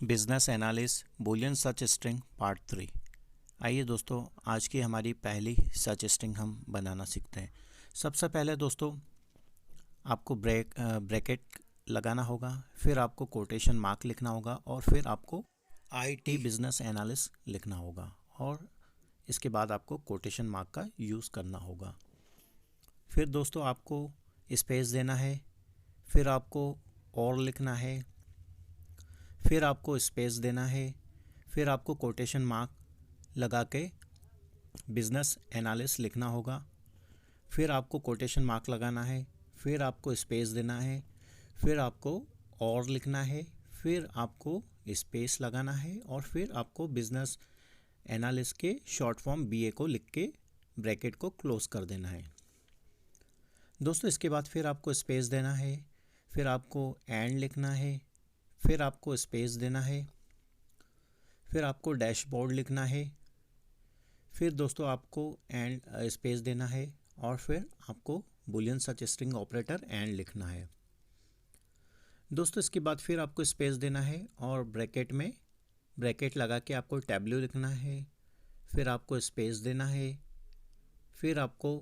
Business analyst Boolean search string part 3। आइए दोस्तों, आज की हमारी पहली सर्च स्ट्रिंग हम बनाना सीखते हैं। सबसे पहले दोस्तों आपको ब्रैकेट लगाना होगा, फिर आपको कोटेशन मार्क लिखना होगा और फिर आपको आईटी बिजनेस एनालिस्ट लिखना होगा और इसके बाद आपको कोटेशन मार्क का यूज़ करना होगा। फिर दोस्तों आपको स्पेस देना है, फिर आपको और लिखना है, फिर आपको स्पेस देना है, फिर आपको कोटेशन मार्क लगा के बिजनेस एनालिस्ट लिखना होगा, फिर आपको कोटेशन मार्क लगाना है, फिर आपको स्पेस देना है, फिर आपको और लिखना है, फिर आपको स्पेस लगाना है और फिर आपको बिजनेस एनालिस्ट के शॉर्ट फॉर्म बीए को लिख के ब्रैकेट को क्लोज कर देना है। दोस्तों इसके बाद फिर आपको स्पेस देना है, फिर आपको एंड लिखना है, फिर आपको स्पेस देना है, फिर आपको डैशबोर्ड लिखना है, फिर दोस्तों आपको एंड स्पेस देना है और फिर आपको Boolean search string operator and लिखना है। दोस्तों इसके बाद फिर आपको स्पेस देना है और ब्रैकेट लगा के आपको टैब्यू लिखना है, फिर आपको स्पेस देना है, फिर आपको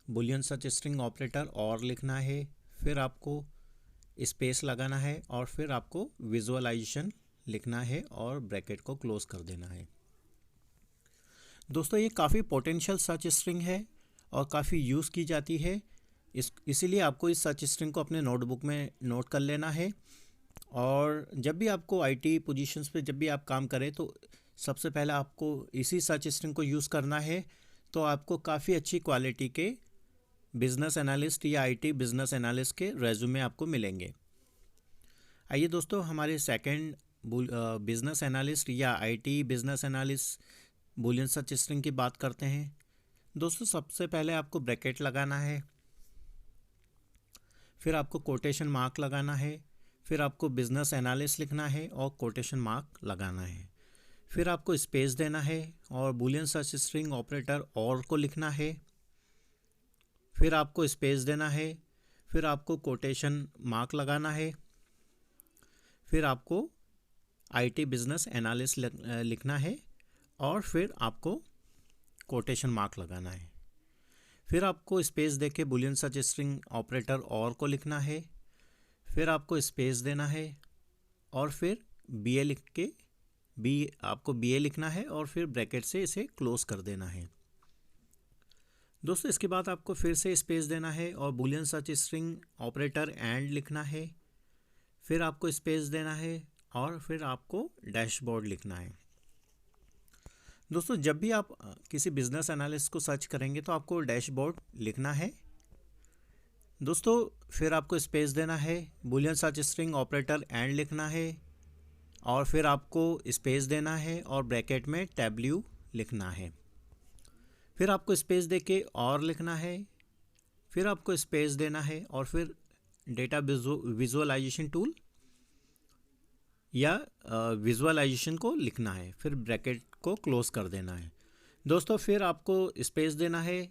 बूलियन सर्च स्ट्रिंग ऑपरेटर और लिखना है, फिर आपको स्पेस लगाना है और फिर आपको विजुअलाइजेशन लिखना है और ब्रैकेट को क्लोज कर देना है। दोस्तों ये काफ़ी पोटेंशियल सर्च स्ट्रिंग है और काफ़ी यूज़ की जाती है, इसीलिए आपको इस सर्च स्ट्रिंग को अपने नोटबुक में नोट कर लेना है। और जब भी आपको आईटी पोजीशंस पे जब भी आप काम करें तो सबसे पहले आपको इसी सर्च स्ट्रिंग को यूज़ करना है, तो आपको काफ़ी अच्छी क्वालिटी के बिजनेस एनालिस्ट या आईटी बिजनेस एनालिस्ट के रेज्यूमे आपको मिलेंगे। आइए दोस्तों हमारे सेकंड बिजनेस एनालिस्ट या IT business analyst Boolean search string की बात करते हैं। दोस्तों सबसे पहले आपको ब्रैकेट लगाना है, फिर आपको कोटेशन मार्क लगाना है, फिर आपको बिजनेस एनालिस्ट लिखना है और कोटेशन मार्क लगाना है, फिर आपको स्पेस देना है और बूलियन सर्च स्ट्रिंग ऑपरेटर और को लिखना है, फिर आपको स्पेस देना है, फिर आपको कोटेशन मार्क लगाना है, फिर आपको आईटी बिजनेस एनालिस्ट लिखना है और फिर आपको कोटेशन मार्क लगाना है, फिर आपको स्पेस देके बूलियन सर्च स्ट्रिंग ऑपरेटर और को लिखना है, फिर आपको स्पेस देना है और फिर बीए लिख के आपको बीए लिखना है और फिर ब्रैकेट से इसे क्लोज कर देना है। दोस्तों इसके बाद आपको फिर से स्पेस देना है और Boolean search string operator and लिखना है, फिर आपको स्पेस देना है और फिर आपको डैशबोर्ड लिखना है। दोस्तों जब भी आप किसी बिजनेस एनालिस्ट को सर्च करेंगे तो आपको डैशबोर्ड लिखना है। दोस्तों फिर आपको स्पेस देना है, Boolean search string operator and लिखना है और फिर आपको स्पेस देना है और ब्रैकेट में टैब्यू लिखना है, फिर आपको स्पेस देके और लिखना है, फिर आपको स्पेस देना है और फिर डेटा विजुअलाइजेशन टूल या विजुअलाइजेशन को लिखना है, फिर ब्रैकेट को क्लोज कर देना है। दोस्तों फिर आपको स्पेस देना है,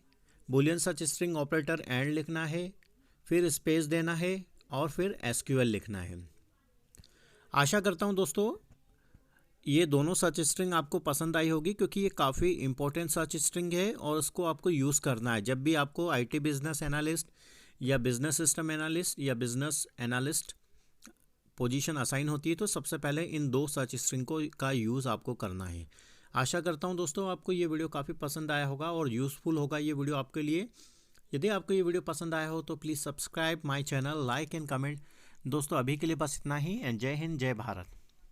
Boolean search string operator and लिखना है, फिर स्पेस देना है और फिर एसक्यूएल लिखना है। आशा करता हूं दोस्तों ये दोनों सर्च स्ट्रिंग आपको पसंद आई होगी, क्योंकि ये काफ़ी इंपॉर्टेंट सर्च स्ट्रिंग है और उसको आपको यूज़ करना है जब भी आपको आईटी बिजनेस एनालिस्ट या बिजनेस सिस्टम एनालिस्ट या बिजनेस एनालिस्ट पोजीशन असाइन होती है, तो सबसे पहले इन दो सर्च स्ट्रिंग का यूज़ आपको करना है। आशा करता हूं दोस्तों आपको ये वीडियो काफ़ी पसंद आया होगा और यूज़फुल होगा ये वीडियो आपके लिए। यदि आपको ये वीडियो पसंद आया हो तो please subscribe my channel, like and comment. दोस्तों अभी के लिए बस इतना ही एंड जय हिंद जय भारत।